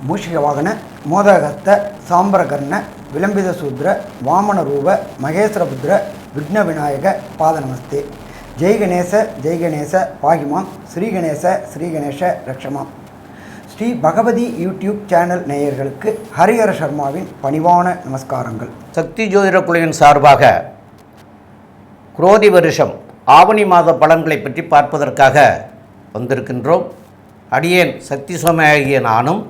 மூஷிகவாகன மோதகஸ்த சாம்பரகர்ண விளம்பித சூத்ர வாமன ரூப மகேஸ்வரபுத்திர விக்ன விநாயக பாத நமஸ்தே. ஜெய் கணேச பாகிமாம், ஸ்ரீகணேச ரக்ஷமாம். ஸ்ரீ பகவதி யூடியூப் சேனல் நேயர்களுக்கு ஹரிஹர சர்மாவின் பணிவான நமஸ்காரங்கள். சக்தி ஜோதிட குழுவின் சார்பாக குரோதி வருஷம் ஆவணி மாத பலன்களை பற்றி பார்ப்பதற்காக வந்திருக்கின்றோம். அடியேன் சக்தி சோமையாகிய நானும்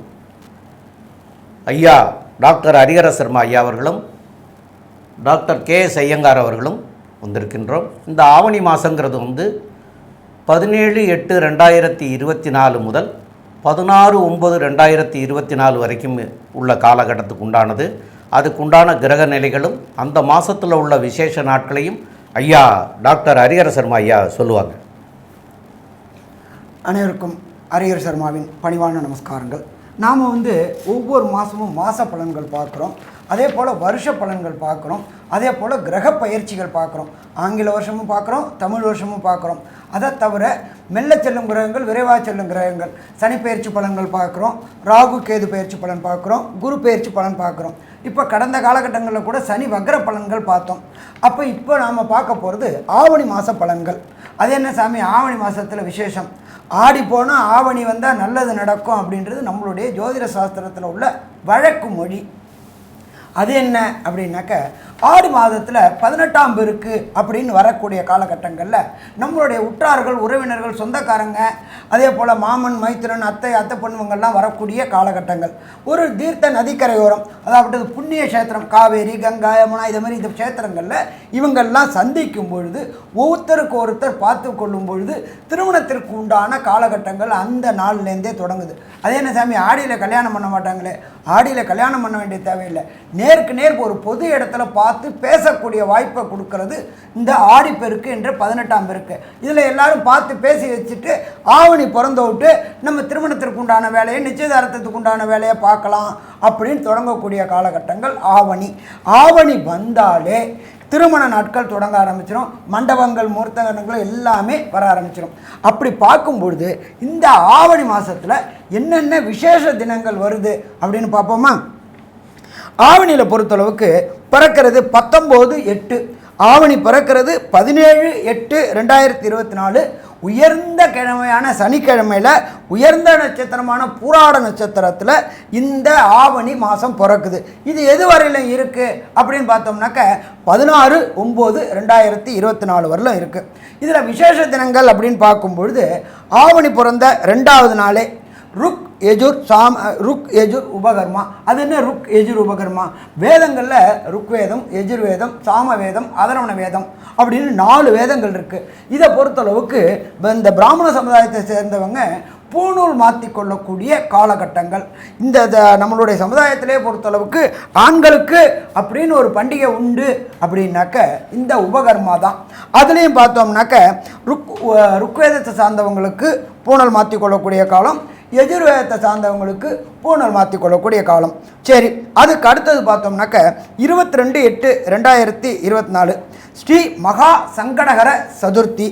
ஐயா டாக்டர் ஹரிஹர சர்மா ஐயா அவர்களும் டாக்டர் KS ஐயங்கார் அவர்களும் வந்திருக்கின்றோம். இந்த ஆவணி மாதங்கிறது 17/8/2024 முதல் 16/9/2024 வரைக்கும் உள்ள காலகட்டத்துக்கு உண்டானது. அதுக்குண்டான கிரக நிலைகளும் அந்த மாதத்தில் உள்ள விசேஷ நாட்களையும் ஐயா டாக்டர் ஹரிஹர சர்மா ஐயா சொல்லுவாங்க. அனைவருக்கும் ஹரிஹர சர்மாவின் பணிவான நமஸ்காரங்கள். நாம் ஒவ்வொரு மாதமும் மாத பலன்கள் பார்க்குறோம், அதே போல் வருஷ பலன்கள் பார்க்குறோம், அதே போல் கிரக பயிற்சிகள் பார்க்குறோம். ஆங்கில வருஷமும் பார்க்குறோம், தமிழ் வருஷமும் பார்க்குறோம். அதை தவிர மெல்ல செல்லும் கிரகங்கள், விரைவாக செல்லும் கிரகங்கள், சனி பயிற்சி பலன்கள் பார்க்குறோம், ராகு கேது பயிற்சி பலன் பார்க்குறோம், குரு பயிற்சி பலன் பார்க்குறோம். இப்போ கடந்த காலகட்டங்களில் கூட சனி வக்ர பலன்கள் பார்த்தோம். இப்போ நாம் பார்க்க போகிறது ஆவணி மாத பலன்கள். அது என்ன சாமி, ஆவணி மாதத்தில் விசேஷம், ஆடி போனால் ஆவணி வந்தால் நல்லது நடக்கும் அப்படின்றது நம்மளுடைய ஜோதிட சாஸ்திரத்தில் உள்ள வழக்கு மொழி. அது என்ன அப்படின்னாக்க, ஆடி மாதத்தில் 18ஆம் பெருக்கு அப்படின்னு வரக்கூடிய காலகட்டங்களில் நம்மளுடைய உற்றார்கள், உறவினர்கள், சொந்தக்காரங்க, அதே போல் மாமன், மைத்திரன், அத்தை பொண்ணுங்கள்லாம் வரக்கூடிய காலகட்டங்கள். ஒரு தீர்த்த நதிக்கரையோரம், அதாவது புண்ணிய கஷேத்திரம், காவேரி, கங்கா, யமுனா, இது மாதிரி இந்த கஷேத்திரங்களில் இவங்கள்லாம் சந்திக்கும் பொழுது, ஒருத்தருக்கு ஒருத்தர் பார்த்து கொள்ளும் பொழுது திருமணத்திற்கு உண்டான காலகட்டங்கள் அந்த நாள்லேருந்தே தொடங்குது. அதே என்ன சாமி, ஆடியில் கல்யாணம் பண்ண மாட்டாங்களே? ஆடியில் கல்யாணம் பண்ண வேண்டிய தேவையில்லை. நேருக்கு நேர் ஒரு பொது இடத்துல பார்த்து பேசக்கூடிய வாய்ப்பை கொடுக்கறது இந்த ஆடிப்பெருக்கு என்ற 18ஆம் பெருக்கு. இதில் எல்லாரும் பார்த்து பேசி வச்சுட்டு ஆவணி பிறந்த விட்டு நம்ம திருமணத்திற்கு உண்டான வேலையை, நிச்சயதார்த்தத்துக்கு உண்டான வேலையை பார்க்கலாம் அப்படின்னு தொடங்கக்கூடிய காலகட்டங்கள் ஆவணி. ஆவணி வந்தாலே திருமண நாட்கள் தொடங்க ஆரம்பிச்சிடும், மண்டபங்கள், முகூர்த்தங்கள் எல்லாமே வர ஆரம்பிச்சிடும். அப்படி பார்க்கும்பொழுது இந்த ஆவணி மாதத்தில் என்னென்ன விசேஷ தினங்கள் வருது அப்படின்னு பார்ப்போமா? ஆவணியில் பொறுத்தளவுக்கு பிறக்கிறது 19/8, ஆவணி பிறக்கிறது 17/8/2024. உயர்ந்த கிழமையான சனிக்கிழமையில் உயர்ந்த நட்சத்திரமான பூராட நட்சத்திரத்தில் இந்த ஆவணி மாதம் பிறக்குது. இது எது வரையிலும் இருக்குது அப்படின்னு பார்த்தோம்னாக்க 16/9/2024 வரலும் இருக்குது. இதில் விசேஷ தினங்கள் அப்படின்னு பார்க்கும்பொழுது ஆவணி பிறந்த 2வது நாளே ருக் யஜுர் உபகர்மா. அது என்ன ருக் யஜுர் உபகர்மா? வேதங்களில் ருக்வேதம், யஜுர்வேதம், சாமவேதம், அதர்வண வேதம் அப்படின்னு 4 வேதங்கள் இருக்குது. இதை பொறுத்தளவுக்கு இந்த பிராமண சமுதாயத்தை சேர்ந்தவங்க பூணூல் மாற்றி கொள்ளக்கூடிய காலகட்டங்கள். இந்த நம்மளுடைய சமுதாயத்திலே பொறுத்தளவுக்கு ஆண்களுக்கு அப்படின்னு ஒரு பண்டிகை உண்டு அப்படின்னாக்க இந்த உபகர்மா தான். அதுலேயும் பார்த்தோம்னாக்க ருக்வேதத்தை சார்ந்தவங்களுக்கு பூணல் மாற்றி கொள்ளக்கூடிய காலம், எஜுர்வேதத்தை சார்ந்தவங்களுக்கு பூணல் மாற்றி கொள்ளக்கூடிய காலம். சரி, அதுக்கு அடுத்தது பார்த்தோம்னாக்க 22/8/2024 ஸ்ரீ மகா சங்கடகர சதுர்த்தி.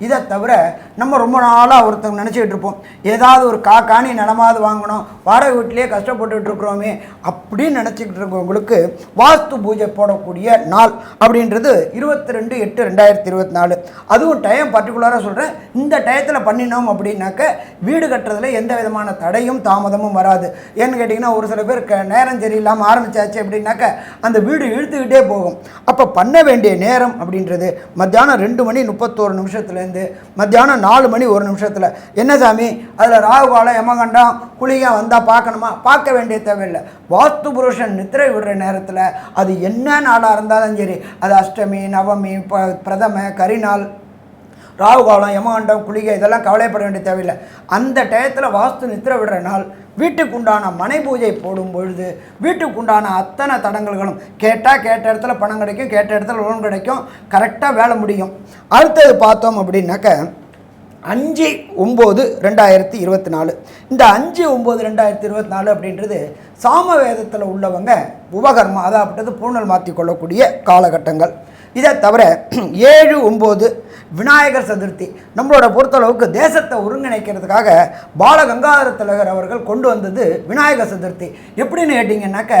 இதை தவிர நம்ம ரொம்ப நாளாக ஒருத்தவங்க நினச்சிக்கிட்டு இருப்போம், ஏதாவது ஒரு காணி நிலமாவது வாங்கணும், வாடகை வீட்டிலே கஷ்டப்பட்டுக்கிட்டு இருக்கிறோமே அப்படின்னு நினச்சிக்கிட்டு இருக்கவங்களுக்கு வாஸ்து பூஜை போடக்கூடிய நாள் அப்படின்றது 22/8/2024. அதுவும் டைம் பர்டிகுலராக சொல்கிறேன். இந்த டயத்தில் பண்ணினோம் அப்படின்னாக்க வீடு கட்டுறதுல எந்த விதமான தடையும் தாமதமும் வராது. ஏன்னு கேட்டிங்கன்னா, ஒரு சில பேர் நேரம் சரியில்லாமல் ஆரம்பித்தாச்சு அப்படின்னாக்க அந்த வீடு இழுத்துக்கிட்டே போகும். அப்போ பண்ண வேண்டிய நேரம் அப்படின்றது மத்தியானம் 2:31 மத்தியானம் 4:01. என்ன சாமி, அதில் ராகுகாலம், யமகண்டம், குளிகம் வந்தால் பார்க்கணுமா? பார்க்க வேண்டிய தேவையில்லை. வாஸ்து புருஷன் நித்திரை விடுற நேரத்தில் அது என்ன நாளாக இருந்தாலும் சரி, அது அஷ்டமி, நவமி, பிரதம, கரிநாள், ராகுகாலம், யமகண்டம், குளிகை இதெல்லாம் கவலைப்பட வேண்டிய தேவையில்லை. அந்த டயத்தில் வாஸ்து நித்திரை விடுற நாள் வீட்டுக்குண்டான மனை பூஜை போடும் பொழுது வீட்டுக்குண்டான அத்தனை தடங்கல்களும் கேட்ட இடத்துல பணம் கிடைக்கும், கேட்ட இடத்துல லோன் கிடைக்கும், கரெக்டாக வேலை முடியும். அடுத்தது பார்த்தோம் அப்படின்னாக்க 5/9/2024. இந்த 5/9/2024 அப்படின்றது சாமவேதத்தில் உள்ளவங்க உபகர்மா, அதாவது பூணல் மாற்றி கொள்ளக்கூடிய காலகட்டங்கள். இதை தவிர 7/9 விநாயகர் சதுர்த்தி. நம்மளோட பொறுத்தளவுக்கு தேசத்தை ஒருங்கிணைக்கிறதுக்காக பாலகங்காதர திலகர் அவர்கள் கொண்டு வந்தது விநாயகர் சதுர்த்தி. எப்படின்னு கேட்டிங்கன்னாக்க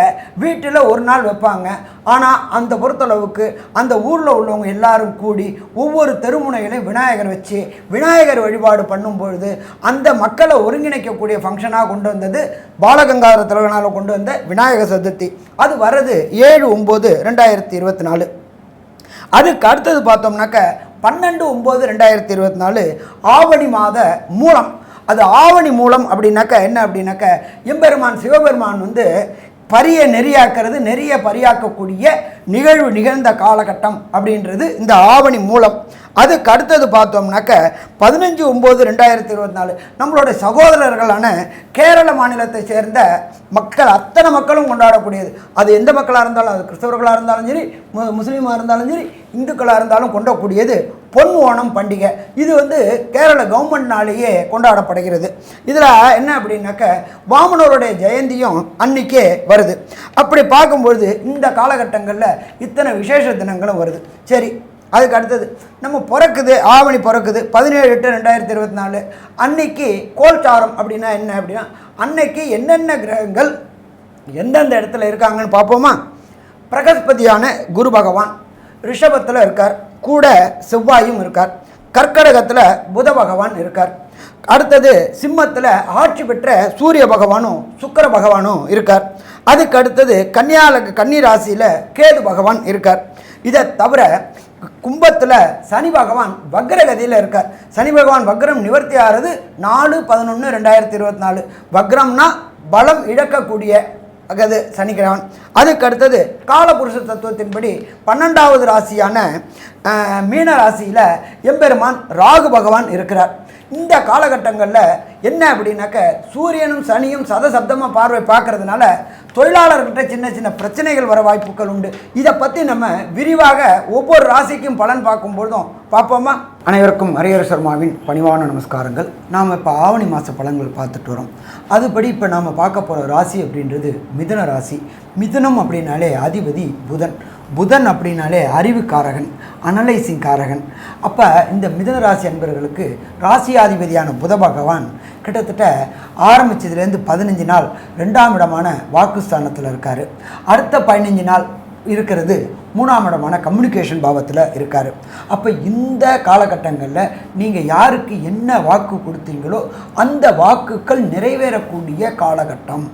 வீட்டில் ஒரு நாள் வைப்பாங்க. ஆனால் அந்த பொறுத்தளவுக்கு அந்த ஊரில் உள்ளவங்க எல்லாரும் கூடி ஒவ்வொரு தெருமுனைகளையும் விநாயகர் வச்சு விநாயகர் வழிபாடு பண்ணும்பொழுது அந்த மக்களை ஒருங்கிணைக்கக்கூடிய ஃபங்க்ஷனாக கொண்டு வந்தது பாலகங்காதர திலகனால் கொண்டு வந்த விநாயகர் சதுர்த்தி. அது வர்றது 7/9/2024. அதுக்கு அடுத்தது பார்த்தோம்னாக்க 12/9/2024 ஆவணி மாத மூலம். அது ஆவணி மூலம் அப்படின்னாக்க என்ன அப்படின்னாக்க எம்பெருமான் சிவபெருமான் பரியை நெறியாக்கிறது, நெறிய பரியாக்கக்கூடிய நிகழ்வு நிகழ்ந்த காலகட்டம் அப்படின்றது இந்த ஆவணி மூலம். அதுக்கு அடுத்தது பார்த்தோம்னாக்க 15/9/2024 நம்மளோட சகோதரர்களான கேரள மாநிலத்தை சேர்ந்த மக்கள் அத்தனை மக்களும் கொண்டாடக்கூடியது. அது எந்த மக்களாக இருந்தாலும், அது கிறிஸ்தவர்களாக இருந்தாலும் சரி, முஸ்லீமாக இருந்தாலும் சரி, இந்துக்களாக இருந்தாலும் கொண்டாடக்கூடியது பொன் ஓணம் பண்டிகை. இது கேரள கவர்மெண்ட்னாலேயே கொண்டாடப்படுகிறது. இதில் என்ன அப்படின்னாக்க வாமனருடைய ஜெயந்தியும் அன்னைக்கே வருது. அப்படி பார்க்கும்பொழுது இந்த காலகட்டங்களில் இத்தனை விசேஷ தினங்களும் வருது. சரி, அதுக்கு அடுத்தது நம்ம பிறக்குது, ஆவணி பிறக்குது 17/8/2024 அன்னைக்கு கோல்சாரம் அப்படின்னா என்ன அப்படின்னா அன்னைக்கு என்னென்ன கிரகங்கள் எந்தெந்த இடத்துல இருக்காங்கன்னு பார்ப்போமா. பிரகஸ்பதியான குரு பகவான் ரிஷபத்தில் இருக்கார், கூட செவ்வாயும் இருக்கார். கர்க்கடகத்தில் புத பகவான் இருக்கார். அடுத்தது சிம்மத்தில் ஆட்சி பெற்ற சூரிய பகவானும் சுக்கிர பகவானும் இருக்கார். அதுக்கு அடுத்தது கன்னி ராசியில் கேது பகவான் இருக்கார். இதை தவிர கும்பத்தில் சனி பகவான் வக்ரகதியில் இருக்கார். சனி பகவான் வக்ரம் நிவர்த்தி ஆகிறது 4/11/2024. வக்ரம்னா பலம் இழக்கக்கூடிய அது சனிக்கிழவன். அதுக்கு அடுத்தது காலபுருஷ தத்துவத்தின்படி 12வது ராசியான மீன ராசியில் எம்பெருமான் ராகு பகவான் இருக்கிறார். இந்த காலகட்டங்களில் என்ன அப்படின்னாக்க சூரியனும் சனியும் சதசப்தமாக பார்வை பார்க்கறதுனால தொழிலாளர்கிட்ட சின்ன சின்ன பிரச்சனைகள் வர வாய்ப்புகள் உண்டு. இதை பற்றி நம்ம விரிவாக ஒவ்வொரு ராசிக்கும் பலன் பார்க்கும்பொழுதும் பார்ப்போமா. அனைவருக்கும் ஹரிஹர சர்மாவின் பணிவான நமஸ்காரங்கள். நாம் இப்போ ஆவணி மாத பலன்கள் பார்த்துட்டு வரோம். அதுபடி இப்போ நாம் பார்க்க போகிற ராசி அப்படின்றது மிதுன ராசி. மிதுனம் அப்படின்னாலே அதிபதி புதன். புதன் அப்படின்னாலே அறிவுக்காரகன், அனலைசிங் காரகன். அப்போ இந்த மிதுன ராசி அன்பர்களுக்கு ராசியாதிபதியான புத பகவான் கிட்டத்தட்ட ஆரம்பித்ததுலேருந்து 15 நாள் 2ஆம் இடமான வாக்குஸ்தானத்தில் இருக்கார். அடுத்த 15 நாள் இருக்கிறது 3ஆம் இடமான கம்யூனிகேஷன் பாவத்தில் இருக்கார். அப்போ இந்த காலகட்டங்களில் நீங்கள் யாருக்கு என்ன வாக்கு கொடுத்தீங்களோ அந்த வாக்குகள் நிறைவேறக்கூடிய காலகட்டம்.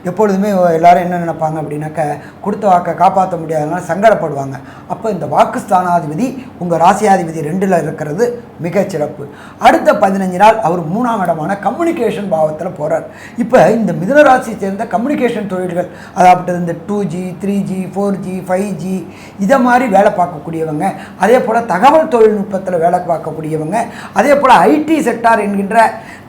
எப்பொழுதுமே எல்லோரும் என்ன நினைப்பாங்க அப்படின்னாக்க கொடுத்த வாக்கை காப்பாற்ற முடியாதனால சங்கடப்படுவாங்க. அப்போ இந்த வாக்குஸ்தானாதிபதி உங்கள் ராசியாதிபதி 2ல் இருக்கிறது மிகச்சிறப்பு. அடுத்த 15 நாள் அவர் 3ஆம் இடமான கம்யூனிகேஷன் பாவத்தில் போகிறார். இப்போ இந்த மிதுன ராசியை சேர்ந்த கம்யூனிகேஷன் தொழில்கள், அதாவது இந்த 2G 3G 4G 5G இதை மாதிரி வேலை பார்க்கக்கூடியவங்க, அதே போல் தகவல் தொழில்நுட்பத்தில் வேலை பார்க்கக்கூடியவங்க, அதே போல் ஐடி செக்டார் என்கின்ற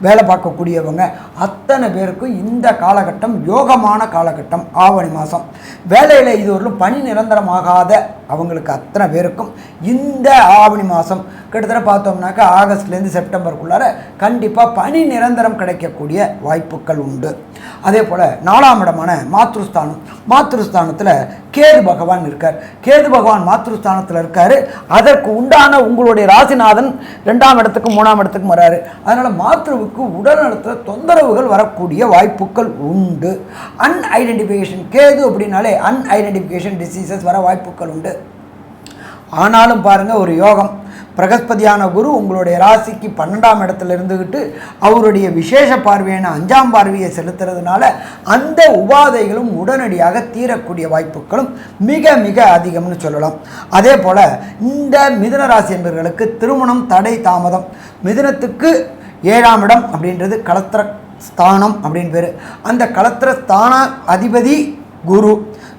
வேலை பார்க்கக்கூடியவங்க அத்தனை பேருக்கும் இந்த காலகட்டம் யோகமான காலகட்டம். ஆவணி மாதம் வேலையில் இது ஒரு பணி நிரந்தரமாகாத அவங்களுக்கு அத்தனை பேருக்கும் இந்த ஆவணி மாதம் கிட்டத்தட்ட பார்த்தோம்னாக்கா ஆகஸ்ட்லேருந்து செப்டம்பருக்குள்ளார கண்டிப்பாக பணி நிரந்தரம் கிடைக்கக்கூடிய வாய்ப்புகள் உண்டு. அதே போல் 4ஆம் இடமான மாத்ருஸ்தானத்தில் கேது பகவான் இருக்கார். கேது பகவான் மாத்ருஸ்தானத்தில் இருக்கார். அதற்கு உண்டான உங்களுடைய ராசிநாதன் 2ஆம் இடத்துக்கும் 3ஆம் இடத்துக்கும் வராரு. அதனால் மாத்ருவுக்கு உடல் நலத்தில் தொந்தரவுகள் வரக்கூடிய வாய்ப்புகள் உண்டு. அன்ஐடென்டிஃபிகேஷன் கேது அப்படின்னாலே அன்ஐடென்டிஃபிகேஷன் டிசீசஸ் வர வாய்ப்புகள் உண்டு. ஆனாலும் பாருங்கள், ஒரு யோகம். பிரகஸ்பதியான குரு உங்களுடைய ராசிக்கு 12ஆம் இடத்துல இருந்துக்கிட்டு அவருடைய விசேஷ பார்வையான 5ஆம் பார்வையை செலுத்துறதுனால அந்த உபாதைகளும் உடனடியாக தீரக்கூடிய வாய்ப்புகளும் மிக மிக அதிகம்னு சொல்லலாம். அதே போல் இந்த மிதுன ராசி என்பவர்களுக்கு திருமணம் தடை தாமதம். மிதுனத்துக்கு 7ஆம் இடம் அப்படின்றது களத்திர ஸ்தானம் அப்படின்னு பேர். அந்த களத்திர ஸ்தான அதிபதி குரு,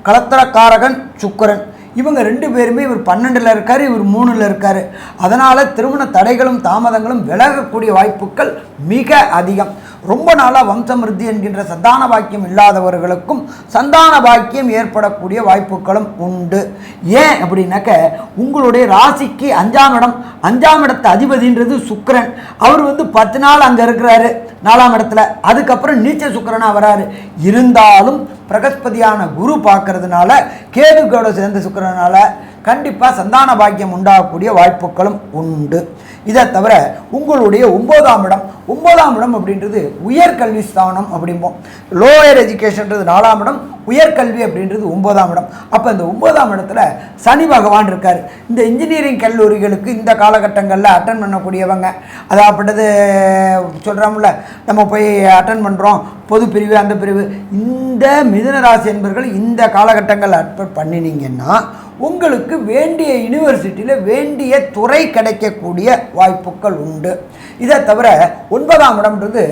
களத்திரக்காரகன் சுக்கிரன். இவங்க 2 பேருமே இவர் 12ல் இருக்கார், இவர் 3ல் இருக்கார். அதனால் திருமண தடைகளும் தாமதங்களும் விலகக்கூடிய வாய்ப்புகள் மிக அதிகம். ரொம்ப நாளாக வம்சமிருத்தி என்கின்ற சந்தான பாக்கியம் இல்லாதவர்களுக்கும் சந்தான பாக்கியம் ஏற்படக்கூடிய வாய்ப்புகளும் உண்டு. ஏன் அப்படின்னாக்க உங்களுடைய ராசிக்கு 5ஆம் இடத்து அதிபதின்றது சுக்கிரன். அவர் 10 நாள் அங்கே இருக்கிறாரு 4ஆம் இடத்துல, அதுக்கப்புறம் நீச்ச சுக்கிரனா வராரு. இருந்தாலும் பிரகஸ்பதியான குரு பார்க்கறதுனால கேதுக்கோட சேர்ந்த சுக்கிரனால கண்டிப்பாக சந்தான பாக்கியம் உண்டாகக்கூடிய வாய்ப்புகளும் உண்டு. இதை தவிர உங்களுடைய 9ஆம் இடம் அப்படின்றது உயர்கல்வி ஸ்தானம் அப்படிம்போம். லோயர் எஜுகேஷன்றது 4ஆம் இடம், உயர்கல்வி அப்படின்றது 9ஆம் இடம். அப்போ இந்த 9ஆம் இடத்துல சனி பகவான் இருக்கார். இந்த இன்ஜினியரிங் கல்லூரிகளுக்கு இந்த காலகட்டங்களில் அட்டன் பண்ணக்கூடியவங்க, அதாப்பட்டது சொல்கிறோம்ல, நம்ம போய் அட்டன் பண்ணுறோம் பொது பிரிவு அந்த பிரிவு, இந்த மிதுன ராசி என்பவர்கள் இந்த காலகட்டங்களில் அட்டன் பண்ணினீங்கன்னா உங்களுக்கு வேண்டிய யூனிவர்சிட்டியில் வேண்டிய துறை கிடைக்கக்கூடிய வாய்ப்புகள் உண்டு. இதை தவிர 9ஆம் இடம்ன்றது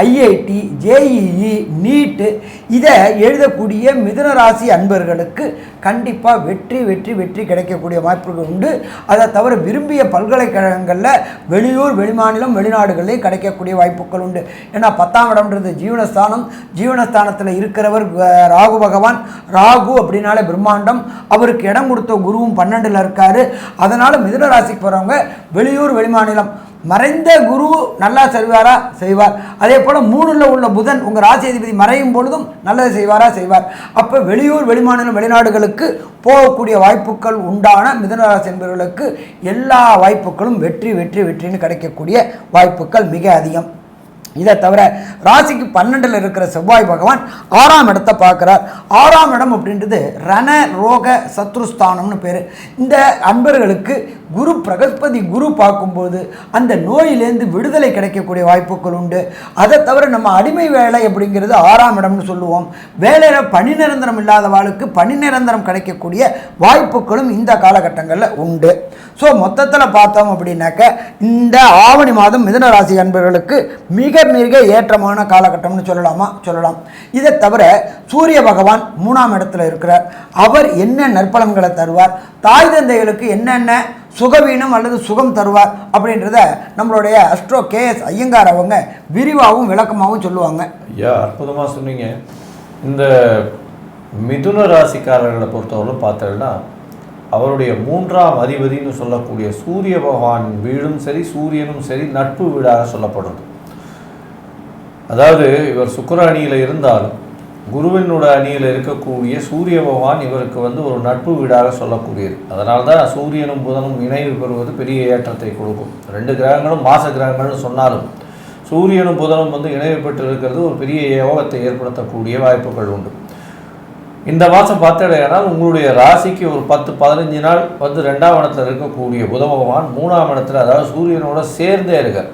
ஐஐடி, ஜேஇஇ, நீட்டு இதை எழுதக்கூடிய மிதுன ராசி அன்பர்களுக்கு கண்டிப்பாக வெற்றி கிடைக்கக்கூடிய வாய்ப்புகள் உண்டு. அதை தவிர விரும்பிய பல்கலைக்கழகங்களில் வெளியூர், வெளிமாநிலம், வெளிநாடுகளில் கிடைக்கக்கூடிய வாய்ப்புகள் உண்டு. ஏன்னா 10ஆம் இடம்ன்றது ஜீவனஸ்தானம். ஜீவனஸ்தானத்தில் இருக்கிறவர் ராகு பகவான். ராகு அப்படின்னாலே பிரம்மாண்டம். அவருக்கு இடம் கொடுத்த குருவும் 12ல் இருக்காரு. அதனால் மிதுன ராசிக்கு போகிறவங்க வெளியூர், வெளிமாநிலம், மறைந்த குரு நல்லா செய்வார். அதே போல் 3ல் உள்ள புதன் உங்கள் ராசி அதிபதி மறையும் பொழுதும் நல்லது செய்வார். அப்போ வெளியூர், வெளிமாநிலம், வெளிநாடுகளுக்கு போகக்கூடிய வாய்ப்புகள் உண்டான மிதுன ராசி என்பவர்களுக்கு எல்லா வாய்ப்புகளும் வெற்றின்னு கிடைக்கக்கூடிய வாய்ப்புகள் மிக அதிகம். இதை தவிர ராசிக்கு 12ல் இருக்கிற செவ்வாய் பகவான் 6ஆம் இடத்தை பார்க்குறார். 6ஆம் இடம் அப்படின்றது ரண ரோக சத்ருஸ்தானம்னு பேர். இந்த அன்பர்களுக்கு பிரகஸ்பதி குரு பார்க்கும்போது அந்த நோயிலேருந்து விடுதலை கிடைக்கக்கூடிய வாய்ப்புகள் உண்டு. அதை தவிர நம்ம அடிமை வேலை அப்படிங்கிறது 6ஆம் இடம்னு சொல்லுவோம். வேலையில் பணி நிரந்தரம் இல்லாதவாளுக்கு பணி நிரந்தரம் கிடைக்கக்கூடிய வாய்ப்புகளும் இந்த காலகட்டங்களில் உண்டு. ஸோ மொத்தத்தில் பார்த்தோம் அப்படின்னாக்க இந்த ஆவணி மாதம் மிதுன ராசி அன்பர்களுக்கு மிக ஏற்றமான காலகட்டம்னு சொல்லலாம். இதை தவிர சூரிய பகவான் 3ஆம் இடத்துல இருக்கிறார். அவர் என்ன நற்பலன்களை தருவார், தாய் தந்தைகளுக்கு என்னென்ன சுகவீனம் அல்லது சுகம் தருவார் அப்படின்றத நம்மளுடைய அஸ்ட்ரோ கேஎஸ் ஐயங்கார் அவங்க விரிவாகவும் விளக்கமாகவும் சொல்லுவாங்க. ஐயா, அற்புதமாக சொன்னீங்க. இந்த மிதுன ராசிக்காரர்களை பொறுத்தவரை பார்த்தோம்னா அவருடைய 3ஆம் அதிபதினு சொல்லக்கூடிய சூரிய பகவான் வீடும் சரி, சூரியனும் சரி நட்பு வீடாக சொல்லப்படுறது. அதாவது இவர் சுக்கிர அணியில் இருந்தாலும் குருவினோட அணியில் இருக்கக்கூடிய சூரிய பகவான் இவருக்கு ஒரு நட்பு வீடாக சொல்லக்கூடியது. அதனால தான் சூரியனும் புதனும் இணைவு பெறுவது பெரிய ஏற்றத்தை கொடுக்கும். 2 கிரகங்களும் மாச கிரகங்கள்னு சொன்னாலும் சூரியனும் புதனும் இணைவு பெற்று இருக்கிறது ஒரு பெரிய யோகத்தை ஏற்படுத்தக்கூடிய வாய்ப்புகள் உண்டு. இந்த மாதம் பார்த்தீங்கன்னா உங்களுடைய ராசிக்கு ஒரு 10-15 நாள் 2ஆம் இடத்துல இருக்கக்கூடிய புத பகவான் 3ஆம் இடத்துல, அதாவது சூரியனோட சேர்ந்தே இருக்கார்.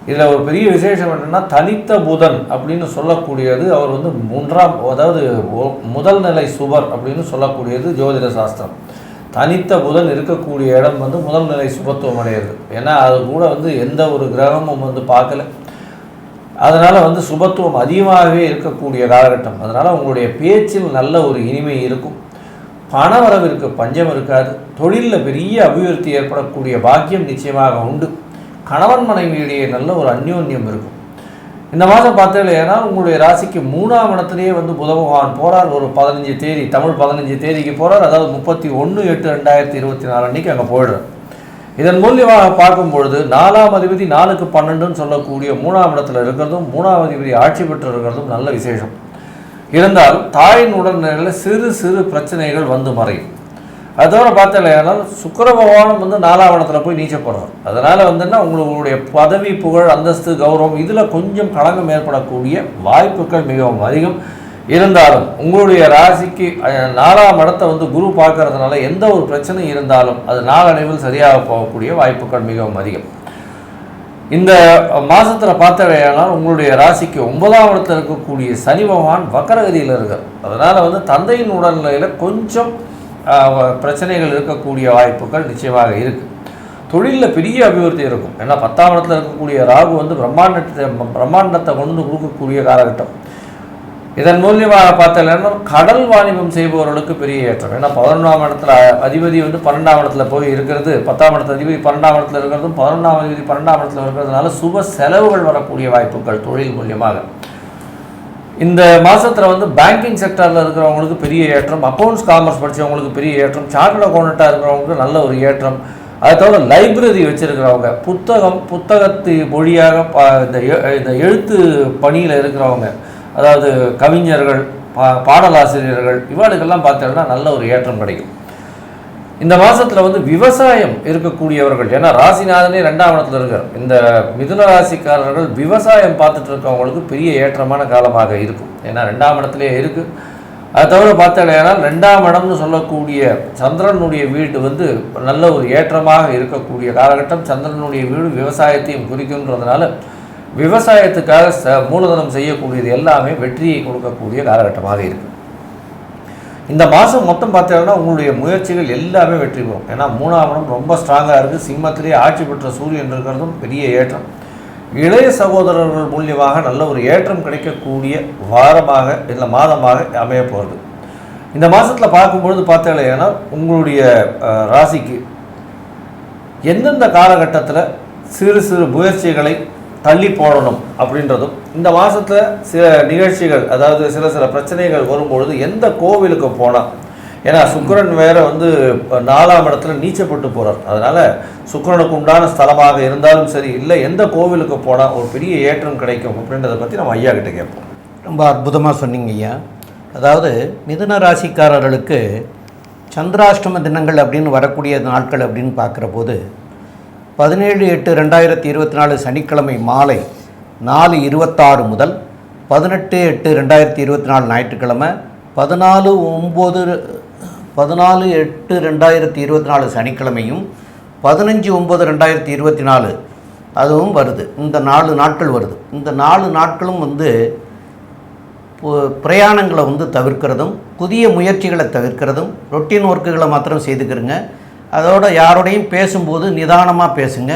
இதில் ஒரு பெரிய விசேஷம் என்னென்னா தனித்த புதன் அப்படின்னு சொல்லக்கூடியது அவர் 3ஆம், அதாவது முதல் நிலை சுபர் அப்படின்னு சொல்லக்கூடியது ஜோதிட சாஸ்திரம். தனித்த புதன் இருக்கக்கூடிய இடம் முதல் நிலை சுபத்துவம் அடையிறது. ஏன்னா அது கூட எந்த ஒரு கிரகமும் பார்க்கல. அதனால் சுபத்துவம் அதிகமாகவே இருக்கக்கூடிய காலகட்டம். அதனால் உங்களுடைய பேச்சில் நல்ல ஒரு இனிமை இருக்கும். பணவரவிற்கு பஞ்சம் இருக்காது. தொழிலில் பெரிய அபிவிருத்தி ஏற்படக்கூடிய பாக்கியம் நிச்சயமாக உண்டு. கணவன் மனைவியிடையே நல்ல ஒரு அந்யோன்யம் இருக்கும். இந்த மாதம் பார்த்தீங்கன்னா உங்களுடைய ராசிக்கு 3ஆம் இடத்துலேயே புத பகவான் போகிறார். ஒரு 15 தேதி, தமிழ் 15 தேதிக்கு போகிறார். அதாவது 31/8/2024 அன்றைக்கி அங்கே போயிடுறார். இதன் மூலியமாக பார்க்கும் பொழுது 4ஆம் அதிபதி 4க்கு 12ன்னு சொல்லக்கூடிய 3ஆம் இடத்துல இருக்கிறதும் 3ஆம் அதிபதி ஆட்சி பெற்று இருக்கிறதும் நல்ல விசேஷம். இருந்தால் தாயின் உடல்நிலையில் சிறு பிரச்சனைகள் மறையும். அதோட பார்த்தீங்கன்னா சுக்கிர பகவானும் 4ஆம் இடத்துல போய் நீச்சப்படுறார். அதனால் உங்களுடைய பதவி, புகழ், அந்தஸ்து, கௌரவம் இதில் கொஞ்சம் களங்கம் ஏற்படக்கூடிய வாய்ப்புகள் மிகவும் அதிகம். இருந்தாலும் உங்களுடைய ராசிக்கு 4ஆம் இடத்தை குரு பார்க்கறதுனால எந்த ஒரு பிரச்சனை இருந்தாலும் அது நாளடைவில் சரியாக போகக்கூடிய வாய்ப்புகள் மிகவும் அதிகம். இந்த மாதத்தில் பார்த்தவையானால் உங்களுடைய ராசிக்கு 9ஆம் இடத்தில் இருக்கக்கூடிய சனி பகவான் வக்கரகதியில் இருக்கார். அதனால் தந்தையின் உடல்நிலையில் கொஞ்சம் பிரச்சனைகள் இருக்கக்கூடிய வாய்ப்புகள் நிச்சயமாக இருக்குது. தொழிலில் பெரிய அபிவிருத்தி இருக்கும். ஏன்னா 10ஆம் இடத்தில் இருக்கக்கூடிய ராகு பிரம்மாண்டத்தை கொண்டு கொடுக்கக்கூடிய காலகட்டம். இதன் மூலியமாக பார்த்தீங்கன்னா கடல் வாணிபம் செய்பவர்களுக்கு பெரிய ஏற்றம். ஏன்னா 11ஆம் இடத்துல அதிபதி வந்து 12ஆம் இடத்துல போய் இருக்கிறது, 10ஆம் இடத்துல அதிபதி 12ஆம் இடத்துல இருக்கிறதும் 11ஆம் அதிபதி 12ஆம் இடத்துல இருக்கிறதுனால சுப செலவுகள் வரக்கூடிய வாய்ப்புகள் தொழில் மூலியமாக. இந்த மாதத்தில் வந்து பேங்கிங் செக்டரில் இருக்கிறவங்களுக்கு பெரிய ஏற்றம், அக்கௌண்ட்ஸ் காமர்ஸ் படித்தவங்களுக்கு பெரிய ஏற்றம், சார்ட்டர்ட் அக்கௌண்டண்ட்டாக இருக்கிறவங்களுக்கு நல்ல ஒரு ஏற்றம். அதை தவிர லைப்ரரி வச்சுருக்கிறவங்க, புத்தகத்து மொழியாக இந்த எழுத்து பணியில் இருக்கிறவங்க, அதாவது கவிஞர்கள், பாடலாசிரியர்கள், இவாளுக்கெல்லாம் பார்த்தீங்கன்னா நல்ல ஒரு ஏற்றம் கிடைக்கும். இந்த மாதத்தில் வந்து விவசாயம் இருக்கக்கூடியவர்கள், ஏன்னா ராசிநாதனே 2ஆம் இடத்துல இருக்கார், இந்த மிதுன ராசிக்காரர்கள் விவசாயம் பார்த்துட்டு இருக்கவங்களுக்கு பெரிய ஏற்றமான காலமாக இருக்கும். ஏன்னா 2ஆம் இடத்துலேயே இருக்குது. அதை தவிர பார்த்தீங்கன்னா 2ஆம் இடம்னு சொல்லக்கூடிய சந்திரனுடைய வீடு வந்து நல்ல ஒரு ஏற்றமாக இருக்கக்கூடிய காலகட்டம். சந்திரனுடைய வீடு விவசாயத்தையும் குறிக்கின்றதுனால விவசாயத்துக்காக மூலதனம் செய்யக்கூடியது எல்லாமே வெற்றியை கொடுக்கக்கூடிய காலகட்டமாக இருக்குது. இந்த மாதம் மொத்தம் பார்த்தீங்கன்னா உங்களுடைய முயற்சிகள் எல்லாமே வெற்றி பெறும். ஏன்னா 3ஆம் இடம் ரொம்ப ஸ்ட்ராங்காக இருக்குது. சிம்மத்திலேயே ஆட்சி பெற்ற சூரியன் இருக்கிறதும் பெரிய ஏற்றம். இளைய சகோதரர்கள் மூலியமாக நல்ல ஒரு ஏற்றம் கிடைக்கக்கூடிய வாரமாக இல்லை மாதமாக அமைய போகிறது. இந்த மாதத்தில் பார்க்கும்பொழுது பார்த்தீங்கன்னா உங்களுடைய ராசிக்கு எந்தெந்த காலகட்டத்தில் சிறு சிறு முயற்சிகளை தள்ளி போடணும் அப்படின்றதும், இந்த மாதத்தில் சில நிகழ்ச்சிகள், அதாவது சில பிரச்சனைகள் வரும்பொழுது எந்த கோவிலுக்கு போனால், ஏன்னா சுக்கிரன் வேற வந்து 4ஆம் இடத்துல நீச்சப்பட்டு போகிறார், அதனால் சுக்கிரனுக்கு உண்டான ஸ்தலமாக இருந்தாலும் சரி, இல்லை எந்த கோவிலுக்கு போனால் ஒரு பெரிய ஏற்றம் கிடைக்கும் அப்படின்றத பற்றி நம்ம ஐயா கிட்ட கேட்போம். ரொம்ப அற்புதமாக சொன்னீங்க ஐயா. அதாவது மிதுன ராசிக்காரர்களுக்கு சந்திராஷ்டம தினங்கள் அப்படின்னு வரக்கூடிய நாட்கள் அப்படின்னு பார்க்குற போது 17/8/2024 சனிக்கிழமை மாலை 4:26 முதல் 18/8/2024 ஞாயிற்றுக்கிழமை 14/8/2024 சனிக்கிழமையும் 15/9/2024 அதுவும் வருது. இந்த 4 நாட்கள் வருது. இந்த 4 நாட்களும் வந்து பிரயாணங்களை வந்து தவிர்க்கிறதும், புதிய முயற்சிகளை தவிர்க்கிறதும், ரொட்டீன் ஒர்க்குகளை மாத்திரம் செய்துக்கிறங்க. அதோட யாரோடையும் பேசும்போது நிதானமாக பேசுங்க.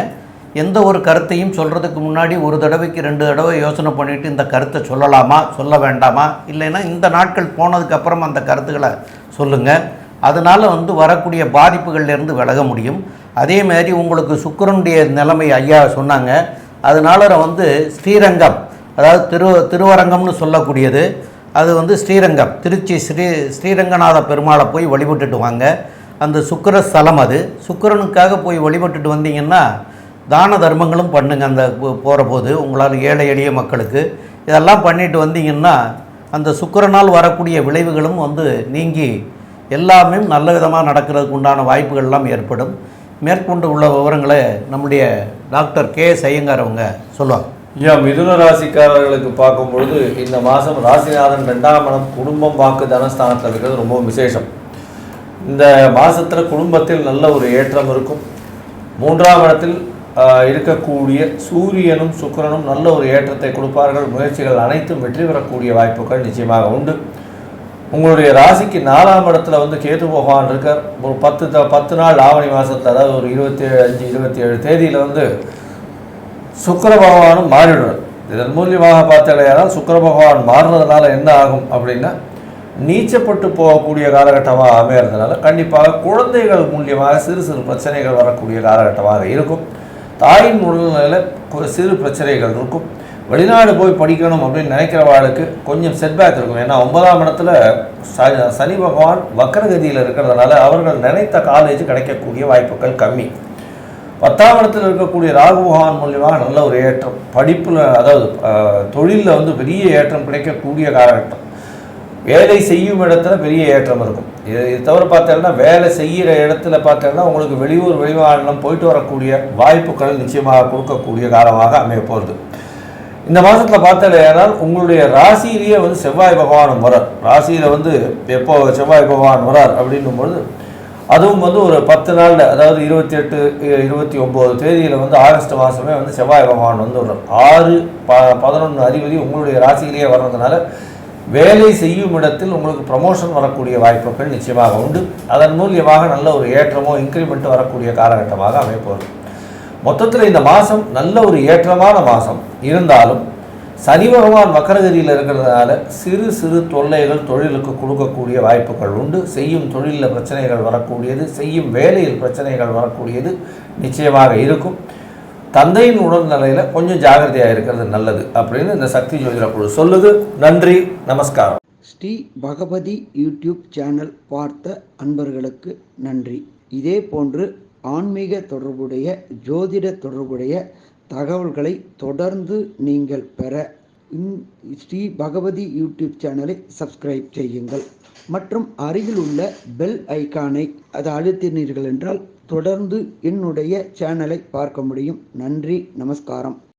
எந்த ஒரு கருத்தையும் சொல்கிறதுக்கு முன்னாடி ஒரு தடவைக்கு 2 தடவை யோசனை பண்ணிவிட்டு இந்த கருத்தை சொல்லலாமா சொல்ல வேண்டாமா, இல்லைன்னா இந்த நாட்கள் போனதுக்கப்புறம் அந்த கருத்துக்களை சொல்லுங்கள். அதனால் வந்து வரக்கூடிய பாதிப்புகள்லேருந்து விலக முடியும். அதே மாதிரி உங்களுக்கு சுக்கிரனுடைய நிலைமை ஐயா சொன்னாங்க. அதனால் வந்து ஸ்ரீரங்கம், அதாவது திருவரங்கம்னு சொல்லக்கூடியது, அது வந்து ஸ்ரீரங்கம், திருச்சி ஸ்ரீரங்கநாத பெருமாளை போய் வழிபட்டுட்டு வாங்க. அந்த சுக்கிர ஸ்தலம், அது சுக்கிரனுக்காக போய் வழிபட்டுட்டு வந்தீங்கன்னா தான தர்மங்களும் பண்ணுங்க. அந்த போகிற போது உங்களால் ஏழை எளிய மக்களுக்கு இதெல்லாம் பண்ணிட்டு வந்தீங்கன்னா அந்த சுக்கிரனால் வரக்கூடிய விளைவுகளும் வந்து நீங்கி எல்லாமே நல்ல விதமாக நடக்கிறதுக்கு உண்டான வாய்ப்புகள்லாம் ஏற்படும். மேற்கொண்டு உள்ள விவரங்களை நம்முடைய டாக்டர் கே ஐயங்கார் அவங்க சொல்லுவாங்க. ஐயா, மிதுன ராசிக்காரர்களுக்கு பார்க்கும்பொழுது இந்த மாதம் ராசிநாதன் 2ஆம் இடம் குடும்பம், வாக்கு, தனஸ்தானத்தில் இருக்கிறது ரொம்ப விசேஷம். இந்த மாதத்தில் குடும்பத்தில் நல்ல ஒரு ஏற்றம் இருக்கும். 3ஆம் இடத்தில் இருக்கக்கூடிய சூரியனும் சுக்கிரனும் நல்ல ஒரு ஏற்றத்தை கொடுப்பார்கள். முயற்சிகள் அனைத்தும் வெற்றி பெறக்கூடிய வாய்ப்புகள் நிச்சயமாக உண்டு. உங்களுடைய ராசிக்கு 4ஆம் இடத்துல வந்து கேது பகவான் இருக்கார். ஒரு 10 நாள் ஆவணி மாதத்தில், அதாவது ஒரு 25-27 தேதியில் வந்து சுக்கிர பகவானும் மாறிடுறார். இதன் மூலியமாக பார்த்தாலேயானால் சுக்கிர பகவான் மாறுறதுனால என்ன ஆகும் அப்படின்னா நீச்சப்பட்டு போகக்கூடிய காலகட்டமாக அமையறதுனால கண்டிப்பாக குழந்தைகள் மூலியமாக சிறு சிறு பிரச்சனைகள் வரக்கூடிய காலகட்டமாக இருக்கும். தாயின் உடல்நிலையில் சிறு பிரச்சனைகள் இருக்கும். வெளிநாடு போய் படிக்கணும் அப்படின்னு நினைக்கிறவாளுக்கு கொஞ்சம் செட்பேக் இருக்கும். ஏன்னா 9ஆம் இடத்துல சனி பகவான் வக்கரகதியில் இருக்கிறதுனால அவர்கள் நினைத்த காலேஜ் கிடைக்கக்கூடிய வாய்ப்புகள் கம்மி. 10ஆம் இடத்தில் இருக்கக்கூடிய ராகு பகவான் மூலியமாக நல்ல ஒரு ஏற்றம், படிப்பில் அதாவது தொழிலில் வந்து பெரிய ஏற்றம் கிடைக்கக்கூடிய காலகட்டம். வேலை செய்யும் இடத்துல பெரிய ஏற்றம் இருக்கும். இது தவிர பார்த்தீங்கன்னா வேலை செய்கிற இடத்துல பார்த்தீங்கன்னா உங்களுக்கு வெளியூர் வெளிமாநிலம் போயிட்டு வரக்கூடிய வாய்ப்புகள் நிச்சயமாக கொடுக்கக்கூடிய காலமாக அமைய போகிறது. இந்த மாதத்தில் பார்த்தாலேயானால் உங்களுடைய ராசியிலேயே வந்து செவ்வாய் பகவானும் வரார். ராசியில் வந்து எப்போ செவ்வாய் பகவான் வரார் அப்படின்னும்பொழுது அதுவும் வந்து ஒரு 10 நாளில், அதாவது 28-29 தேதியில் வந்து ஆகஸ்ட் மாதமே வந்து செவ்வாய் பகவான் வந்து வர்றார். 6-11 அதிபதி உங்களுடைய ராசியிலேயே வர்றதுனால வேலை செய்யும் இடத்தில் உங்களுக்கு ப்ரமோஷன் வரக்கூடிய வாய்ப்புகள் நிச்சயமாக உண்டு. அதன் மூலியமாக நல்ல ஒரு ஏற்றமோ இன்க்ரிமெண்ட் வரக்கூடிய காலகட்டமாக அமைப்போம். மொத்தத்தில் இந்த மாதம் நல்ல ஒரு ஏற்றமான மாதம் இருந்தாலும் சனி பகவான் வக்கரகதியில் இருக்கிறதுனால சிறு சிறு தொல்லைகள் தொழிலுக்கு கொடுக்கக்கூடிய வாய்ப்புகள் உண்டு. செய்யும் தொழிலில் பிரச்சனைகள் வரக்கூடியது, செய்யும் வேலையில் பிரச்சனைகள் வரக்கூடியது நிச்சயமாக இருக்கும். தந்தையின் உடல்நிலையில் கொஞ்சம் ஜாகிரதையாக இருக்கிறது நல்லது அப்படின்னு இந்த சக்தி ஜோதிட குழு சொல்லுது. நன்றி, நமஸ்காரம். ஸ்ரீ பகவதி யூடியூப் சேனல் பார்த்த அன்பர்களுக்கு நன்றி. இதே போன்று ஆன்மீக தொடர்புடைய ஜோதிட தொடர்புடைய தகவல்களை தொடர்ந்து நீங்கள் பெற ஸ்ரீ பகவதி யூடியூப் சேனலை சப்ஸ்கிரைப் செய்யுங்கள் மற்றும் அருகில் உள்ள பெல் ஐக்கானை அதை அழுத்தினீர்கள் என்றால் தொடர்ந்து என்னுடைய சேனலை பார்க்க முடியும். நன்றி, நமஸ்காரம்.